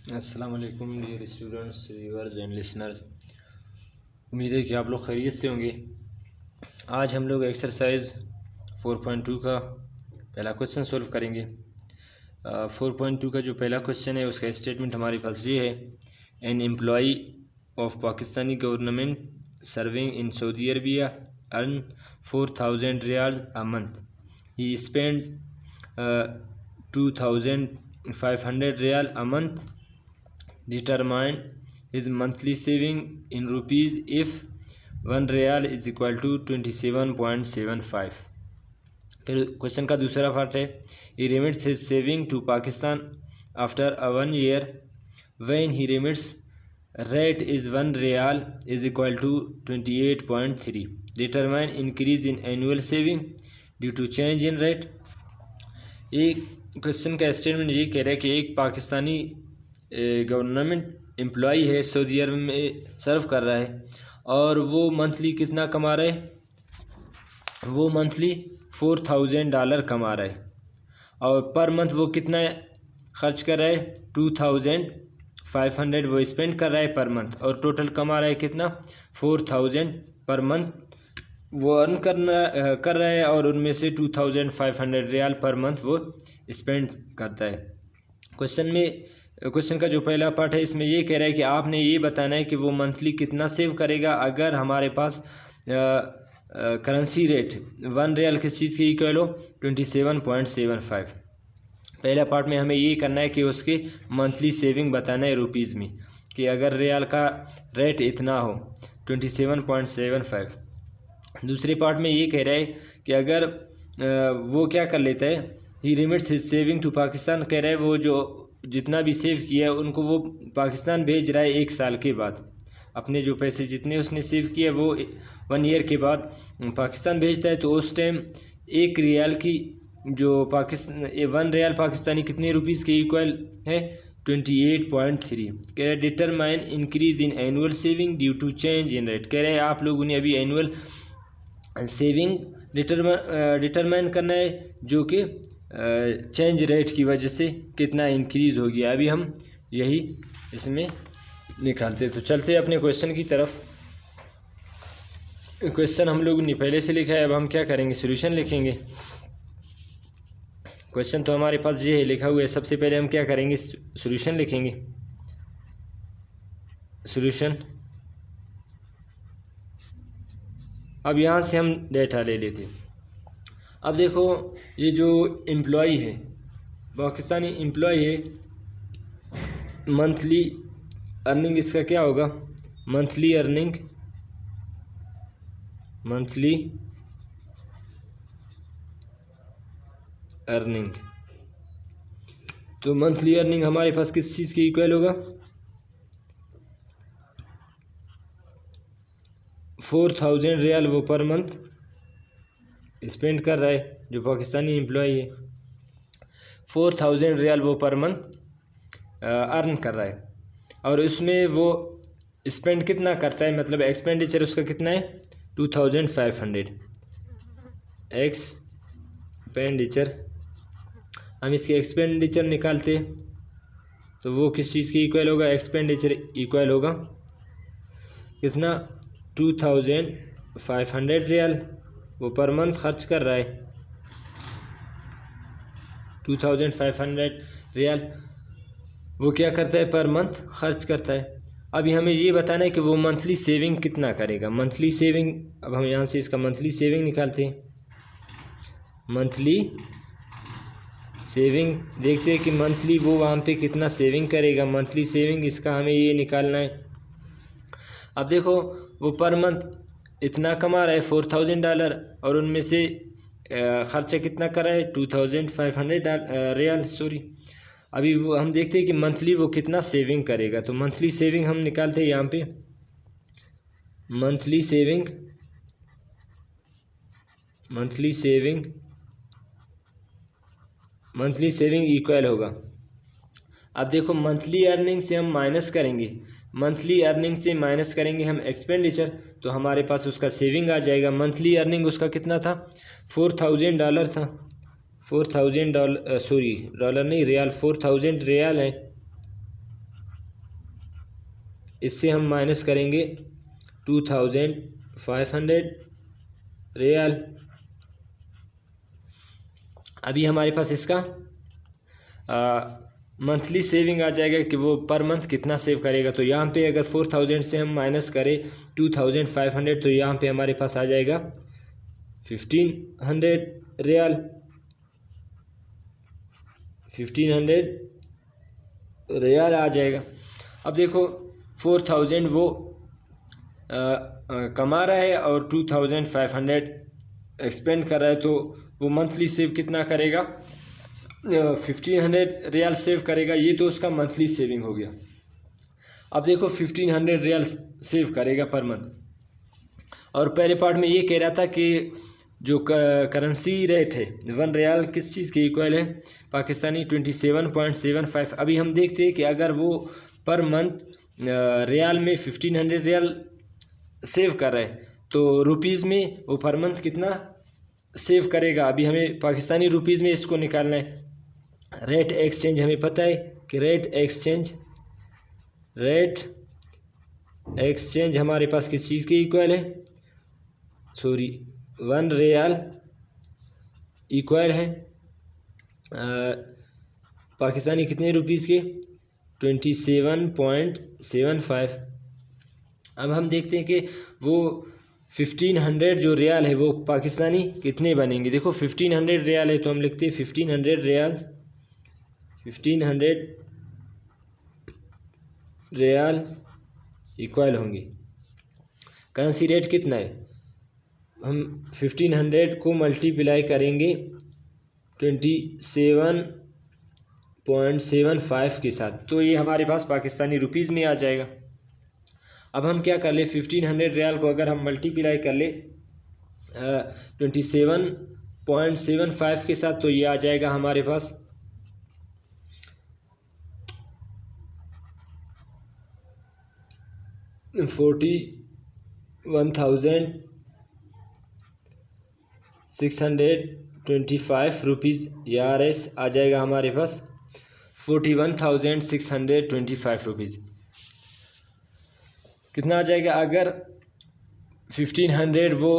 अस्सलाम वालेकुम dear students, viewers and listeners. उम्मीद है कि आप लोग खैरियत से होंगे। आज हम लोग एक्सरसाइज 4.2 का पहला क्वेश्चन सॉल्व करेंगे। 4.2 का जो पहला क्वेश्चन है उसका स्टेटमेंट हमारे पास ये है। An employee of Pakistani government serving in Saudi Arabia earn 4000 riyal a month. He spends 2500 riyal a month. Determine his monthly saving in rupees if 1 riyal is equal to 27.75। फिर क्वेश्चन का दूसरा part है, he remits his saving to Pakistan after a 1 year when he remits rate is 1 riyal is equal to 28.3। Determine increase in annual saving due to change in rate. एक question का statement ये कह रहा है कि एक पाकिस्तानी गवर्नमेंट एम्प्लॉई है, Saudi Arab में सर्व कर रहा है और वो मंथली कितना कमा रहा है। वो मंथली $4000 कमा रहा है और पर मंथ वो कितना खर्च कर रहा है, 2500 वो स्पेंड कर रहा है पर मंथ, और टोटल कमा रहा है कितना, 4000 पर मंथ वो अर्न कर रहा है और उनमें से 2500 रियाल पर मंथ वो स्पेंड करता है। क्वेश्चन का जो पहला पार्ट है इसमें ये कह रहा है कि आपने ये बताना है कि वो मंथली कितना सेव करेगा अगर हमारे पास करेंसी रेट 1 रियाल किस चीज़ की इक्वल हो, 27.75। पहला पार्ट में हमें ये करना है कि उसके मंथली सेविंग बताना है रुपीज़ में, कि अगर रियाल का रेट इतना हो 27.75। दूसरे पार्ट में ये कह रहा है कि अगर वो क्या कर लेता है, he remits his saving to Pakistan, कह रहा है वो जो जितना भी सेव किया है उनको वो पाकिस्तान भेज रहा है 1 साल के बाद। अपने जो पैसे जितने उसने सेव किए वो 1 ईयर के बाद पाकिस्तान भेजता है। तो उस टाइम 1 रियाल की जो 1 रियाल पाकिस्तानी कितने रुपीज़ के इक्वल है, 28.3। कह रहे determine increase in annual saving due to change in rate. कह रहे हैं आप लोगों ने अभी एनुअल सेविंग डिटरमाइन करना है जो कि चेंज रेट की वजह से कितना इंक्रीज़ हो गया। अभी हम यही इसमें निकालते, तो चलते अपने क्वेश्चन की तरफ। क्वेश्चन हम लोगों ने पहले से लिखा है, अब हम क्या करेंगे, सॉल्यूशन लिखेंगे। क्वेश्चन तो हमारे पास ये है लिखा हुआ है, सबसे पहले हम क्या करेंगे, सॉल्यूशन लिखेंगे। सॉल्यूशन, अब यहाँ से हम डेटा ले लेते हैं। अब देखो ये जो एम्प्लॉई है, पाकिस्तानी एम्प्लॉई है, मंथली अर्निंग इसका क्या होगा, मंथली अर्निंग तो मंथली अर्निंग हमारे पास किस चीज़ के इक्वल होगा, 4000 रियाल वो पर मंथ स्पेंड कर रहा है। जो पाकिस्तानी एम्प्लॉई है 4000 रियाल वो पर मंथ अर्न कर रहा है और उसमें वो स्पेंड कितना करता है, मतलब एक्सपेंडिचर उसका कितना है, 2500 एक्सपेंडिचर। हम इसके एक्सपेंडिचर निकालते तो वो किस चीज़ की इक्वल होगा, एक्सपेंडिचर इक्वल होगा कितना, 2500 रियाल वो पर मंथ खर्च कर रहा है, 2500 रियाल वो क्या करता है, पर मंथ खर्च करता है। अभी हमें ये बताना है कि वो मंथली सेविंग कितना करेगा। मंथली सेविंग, अब हम यहाँ से इसका मंथली सेविंग निकालते हैं। मंथली सेविंग देखते हैं कि मंथली वो वहाँ पे कितना सेविंग करेगा। मंथली सेविंग इसका हमें ये निकालना है। अब देखो वो पर मंथ इतना कमा रहा है $4000 और उनमें से ख़र्चा कितना कर रहा है, 2500 रियाल सॉरी। अभी वो हम देखते हैं कि मंथली वो कितना सेविंग करेगा। तो मंथली सेविंग हम निकालते हैं यहाँ पे, मंथली सेविंग इक्वल होगा। अब देखो मंथली अर्निंग से हम माइनस करेंगे, मंथली अर्निंग से माइनस करेंगे हम एक्सपेंडिचर, तो हमारे पास उसका सेविंग आ जाएगा। मंथली अर्निंग उसका कितना था, $4000 था, $4000 सॉरी डॉलर नहीं रियाल, 4000 रियाल है। इससे हम माइनस करेंगे 2500 रियाल। अभी हमारे पास इसका मंथली सेविंग आ जाएगा कि वो पर मंथ कितना सेव करेगा। तो यहाँ पे अगर 4000 से हम माइनस करें 2500 तो यहाँ पे हमारे पास आ जाएगा 1500 रियाल। 1500 रियाल आ जाएगा। अब देखो 4000 वो कमा रहा है और 2500 एक्सपेंड कर रहा है, तो वो मंथली सेव कितना करेगा, 1500 रियाल सेव करेगा। ये तो उसका मंथली सेविंग हो गया। अब देखो 1500 रियाल सेव करेगा पर मंथ। और पहले पार्ट में ये कह रहा था कि जो करेंसी रेट है 1 रियाल किस चीज़ के इक्वल है, पाकिस्तानी 27.75। अभी हम देखते हैं कि अगर वो पर मंथ रियाल में 1500 रियाल सेव कर रहा है तो रुपीज़ में वो पर मंथ कितना सेव करेगा। अभी हमें पाकिस्तानी रुपीज़ में इसको निकालना है। रेट एक्सचेंज हमें पता है कि रेट एक्सचेंज हमारे पास किस चीज़ के इक्वल है, 1 रियाल इक्वल है पाकिस्तानी कितने रुपीज़ के, 27.75। अब हम देखते हैं कि वो 1500 जो रियाल है वो पाकिस्तानी कितने बनेंगे। देखो 1500 रियाल है तो हम लिखते हैं 1500 रियाल इक्वल होंगे। करेंसी रेट कितना है, हम 1500 को मल्टीप्लाई करेंगे 27.75 के साथ, तो ये हमारे पास पाकिस्तानी रुपीज़ में आ जाएगा। अब हम क्या कर ले, 1500 रियाल को अगर हम मल्टीप्लाई कर ले 27.75 के साथ, तो ये आ जाएगा हमारे पास 41,625 रुपीज़ या RS आ जाएगा हमारे पास 41,625 रुपीज़। कितना आ जाएगा अगर 1500 वो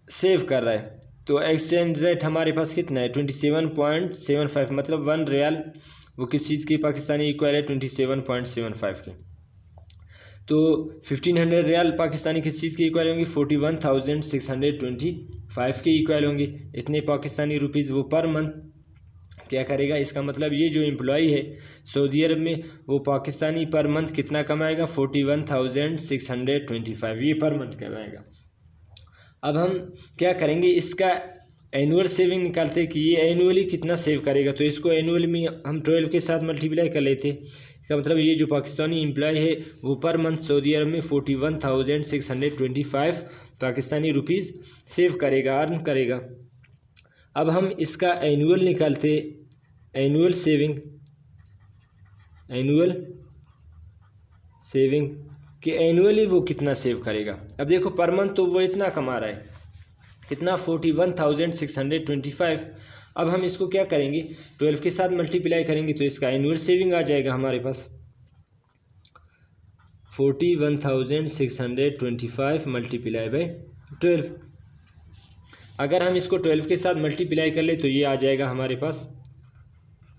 सेव कर रहा है, तो एक्सचेंज रेट हमारे पास कितना है 27.75, मतलब 1 रियाल वो किस चीज़ की पाकिस्तानी इक्वल है 27.75 के। तो 1500 रियाल पाकिस्तानी किस चीज़ के इक्वल होंगे, 41,625 के इक्वल होंगे। इतने पाकिस्तानी रुपीज़ वो पर मंथ क्या करेगा। इसका मतलब ये जो एम्प्लॉई है सऊदी अरब में वो पाकिस्तानी पर मंथ कितना कमाएगा, 41,625 ये पर मंथ कमाएगा। अब हम क्या करेंगे, इसका एनुअल सेविंग निकालते हैं कि ये एनुअली कितना सेव करेगा। तो इसको एनुअल में हम 12 के साथ मल्टीप्लाई कर लेते। इसका मतलब ये जो पाकिस्तानी एम्प्लॉय है वो पर मंथ सऊदी अरब में 41,625 पाकिस्तानी रुपीज़ सेव करेगा, अर्न करेगा। अब हम इसका एनुअल निकालते, एनुअल सेविंग कि एनुअली वो कितना सेव करेगा। अब देखो पर मंथ तो वो इतना कमा रहा है, कितना 41,625। अब हम इसको क्या करेंगे 12 के साथ मल्टीप्लाई करेंगे तो इसका एनुअल सेविंग आ जाएगा हमारे पास 41,625 मल्टीप्लाई बाई 12। अगर हम इसको 12 के साथ मल्टीप्लाई कर ले तो ये आ जाएगा हमारे पास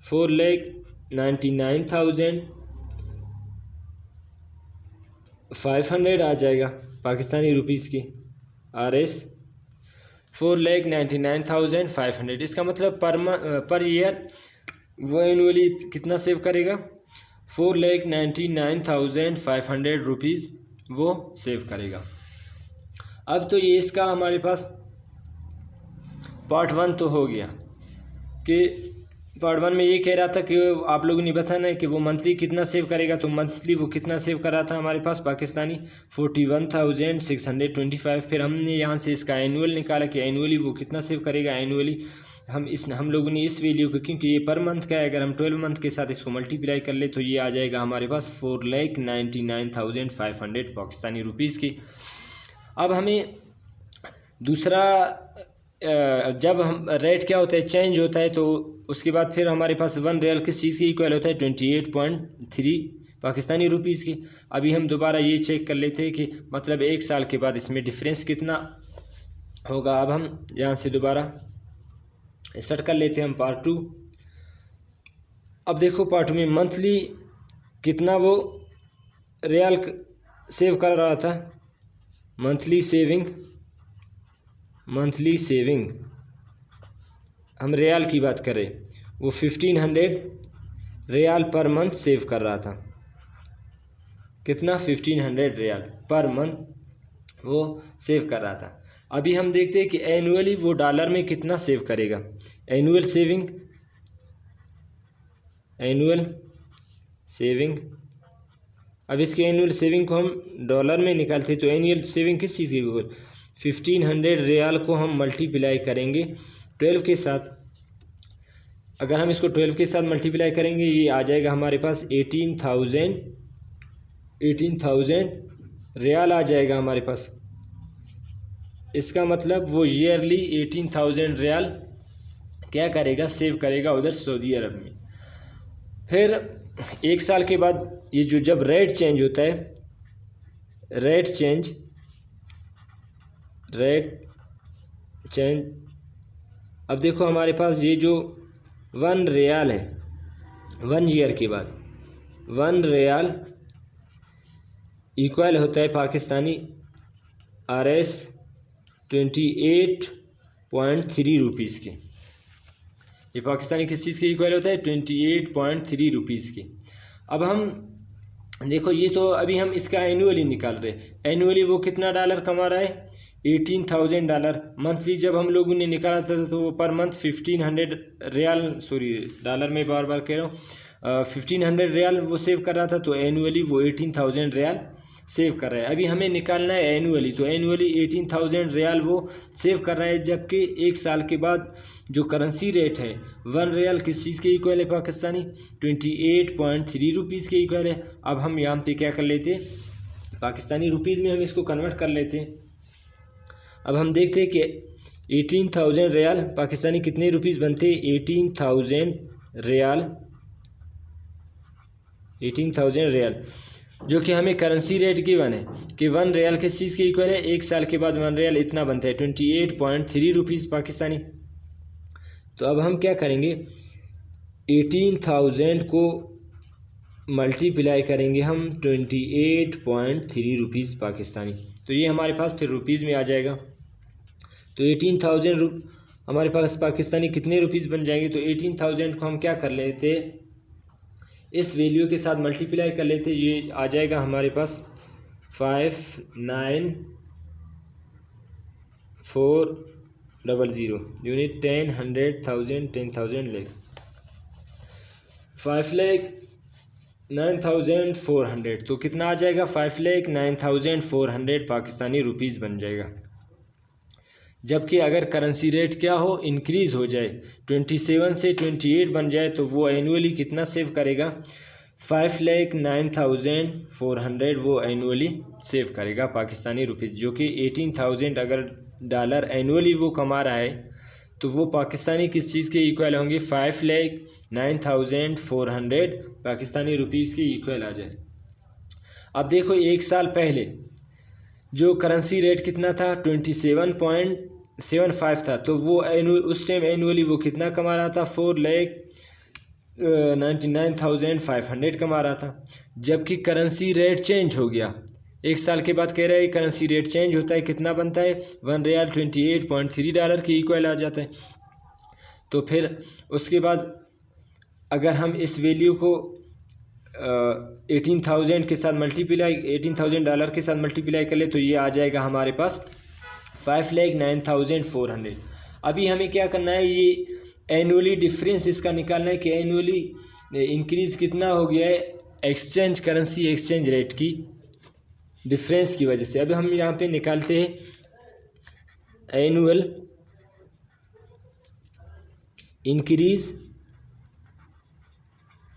4,99,500 आ जाएगा पाकिस्तानी रुपीज़ की RS 4,99,500। इसका मतलब पर ईयर वो एनुअली कितना सेव करेगा, 4,99,500 रुपीज़ वो सेव करेगा। अब तो ये इसका हमारे पास पार्ट 1 तो हो गया कि पार्ट 1 में ये कह रहा था कि आप लोगों ने बताना है कि वो मंथली कितना सेव करेगा। तो मंथली वो कितना सेव कर रहा था हमारे पास पाकिस्तानी 41,625। फिर हमने यहाँ से इसका एनुअल निकाला कि एनुअली वो कितना सेव करेगा। एनुअली हम लोगों ने इस वैल्यू को, क्योंकि ये पर मंथ का है, अगर हम 12 मंथ के साथ इसको मल्टीप्लाई कर ले तो ये आ जाएगा हमारे पास 4,99,500 पाकिस्तानी रुपीज़ की। अब हमें दूसरा जब हम रेट क्या होता है चेंज होता है तो उसके बाद फिर हमारे पास 1 रियाल किस चीज़ की इक्वल होता है 28.3 पाकिस्तानी रुपीज़ की। अभी हम दोबारा ये चेक कर लेते हैं कि मतलब 1 साल के बाद इसमें डिफरेंस कितना होगा। अब हम यहाँ से दोबारा स्टार्ट कर लेते हैं हम पार्ट 2। अब देखो पार्ट 2 में मंथली कितना वो रियाल सेव कर रहा था। मंथली सेविंग हम रियाल की बात करें, वो 1500 रियाल पर मंथ सेव कर रहा था। कितना? 1500 रियाल पर मंथ वो सेव कर रहा था। अभी हम देखते हैं कि एनुअली वो डॉलर में कितना सेव करेगा। एनुअल सेविंग अब इसके एनुअल सेविंग को हम डॉलर में निकालते हैं तो एनुअल सेविंग किस चीज़ की? 1500 रियाल को हम मल्टीप्लाई करेंगे 12 के साथ। अगर हम इसको 12 के साथ मल्टीप्लाई करेंगे ये आ जाएगा हमारे पास 18,000 रियाल आ जाएगा हमारे पास। इसका मतलब वो ईयरली 18,000 रियाल क्या करेगा? सेव करेगा उधर सऊदी अरब में। फिर 1 साल के बाद ये जो जब रेट चेंज होता है, रेट चेंज अब देखो हमारे पास ये जो 1 रियाल है 1 ईयर के बाद 1 रियाल इक्वल होता है पाकिस्तानी RS 28.3 रुपीज़ के। ये पाकिस्तानी किस चीज़ के इक्वल होता है? 28.3 रुपीज़ के। अब हम देखो ये तो अभी हम इसका एनुअली निकाल रहे हैं। एनुअली वो कितना डॉलर कमा रहा है? 18,000 डॉलर। मंथली जब हम लोगों ने निकाला था तो वो per month 1500 riyal, sorry dollar में बार बार कह रहा हूँ, 1500 रियाल वो सेव कर रहा था। तो एनुअली वो 18,000 रियाल सेव कर रहा है। अभी हमें निकालना है एनुअली, तो एनुअली 18,000 रियाल वो सेव कर रहा है। जबकि 1 साल के बाद जो करेंसी रेट है 1 रियाल किस चीज़ के इक्वल है? पाकिस्तानी 28.3 रुपीज़ के इक्वल है। अब हम यहाँ पे क्या कर लेते हैं, पाकिस्तानी रुपीज़ में हम इसको कन्वर्ट कर लेते हैं। अब हम देखते हैं कि 18,000 रियाल पाकिस्तानी कितने रुपीज़ बनते हैं? 18,000 रियाल जो कि हमें करेंसी रेट गिवन है कि 1 रियाल किस चीज़ के इक्वल है? 1 साल के बाद 1 रियाल इतना बनता है 28.3 रुपीज़ पाकिस्तानी। तो अब हम क्या करेंगे, 18,000 को मल्टीप्लाई करेंगे हम 28.3 रुपीज़ पाकिस्तानी, तो ये हमारे पास फिर रुपीज़ में आ जाएगा। तो 18,000 हमारे पास पाकिस्तानी कितने रुपीज़ बन जाएंगे? तो 18,000 को हम क्या कर लेते, इस वैल्यू के साथ मल्टीप्लाई कर लेते, ये आ जाएगा हमारे पास 59400 यूनिट 10 100,000 10,000 लाख 5,09,400। तो कितना आ जाएगा? 5,09,400 पाकिस्तानी रुपीज़ बन जाएगा। जबकि अगर करेंसी रेट क्या हो, इंक्रीज़ हो जाए 27 से 28 बन जाए तो वो एनुअली कितना सेव करेगा? 5,09,400 वो एनुअली सेव करेगा पाकिस्तानी रुपीज़, जो कि 18,000 अगर डॉलर एनुअली वो कमा रहा है तो वो पाकिस्तानी किस चीज़ के इक्वल होंगे? 5,09,400 पाकिस्तानी रुपीज़ के इक्वल आ जाए। अब देखो 1 साल पहले जो करेंसी रेट कितना था? 27.75 था। तो वो उस टाइम एनुअली वो कितना कमा रहा था? 4,99,500 कमा रहा था। जबकि करेंसी रेट चेंज हो गया, 1 साल के बाद कह रहे हैं करेंसी रेट चेंज होता है, कितना बनता है? 1 रियाल 28.3 डॉलर के इक्वल आ जाता है। तो फिर उसके बाद अगर हम इस वैल्यू को 18,000 के साथ मल्टीप्लाई 18,000 डॉलर के साथ मल्टीप्लाई कर ले तो ये आ जाएगा हमारे पास 5,09,400। अभी हमें क्या करना है, ये एनुअली डिफरेंस इसका निकालना है कि एनुअली इंक्रीज़ कितना हो गया है एक्सचेंज करेंसी एक्सचेंज रेट की डिफरेंस की वजह से। अभी हम यहाँ पे निकालते हैं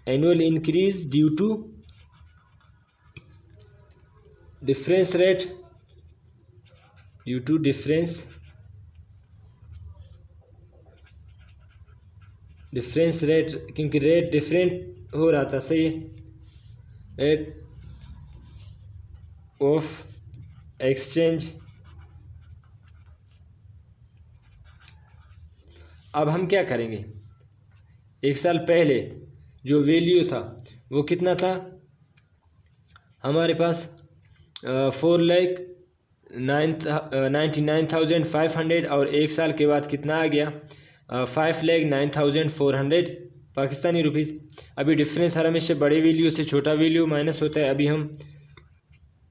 annual increase due to difference rate difference rate क्योंकि रेट डिफरेंट हो रहा था, सही है। Rate of exchange. अब हम क्या करेंगे, एक साल पहले जो वैल्यू था वो कितना था हमारे पास 4,99,500 और एक साल के बाद कितना आ गया 5,09,400 पाकिस्तानी रुपीज़। अभी डिफरेंस हर हमेशा बड़े वैल्यू से छोटा वैल्यू माइनस होता है। अभी हम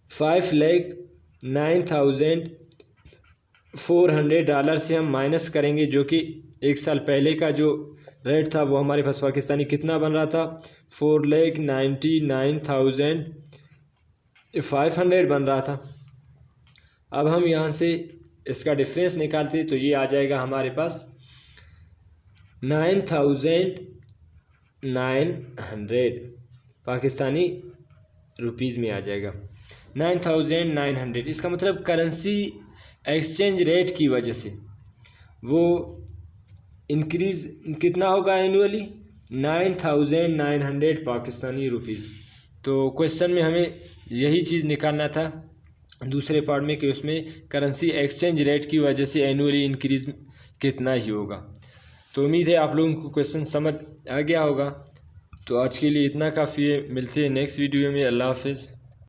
5,09,400 डॉलर से हम माइनस करेंगे, जो कि एक साल पहले का जो रेट था वो हमारे पास पाकिस्तानी कितना बन रहा था 4,99,500 बन रहा था। अब हम यहाँ से इसका डिफरेंस निकालते तो ये आ जाएगा हमारे पास 9,900 पाकिस्तानी रुपीज़ में आ जाएगा 9,900। इसका मतलब करेंसी एक्सचेंज रेट की वजह से वो इंक्रीज़ कितना होगा एनुअली 9,900 पाकिस्तानी रुपीज़। तो क्वेश्चन में हमें यही चीज़ निकालना था दूसरे पार्ट में कि उसमें करेंसी एक्सचेंज रेट की वजह से एनुअली इंक्रीज़ कितना ही होगा। तो उम्मीद है आप लोगों को क्वेश्चन समझ आ गया होगा। तो आज के लिए इतना काफ़ी है, मिलते हैं नेक्स्ट वीडियो में। अल्लाह हाफ़िज़।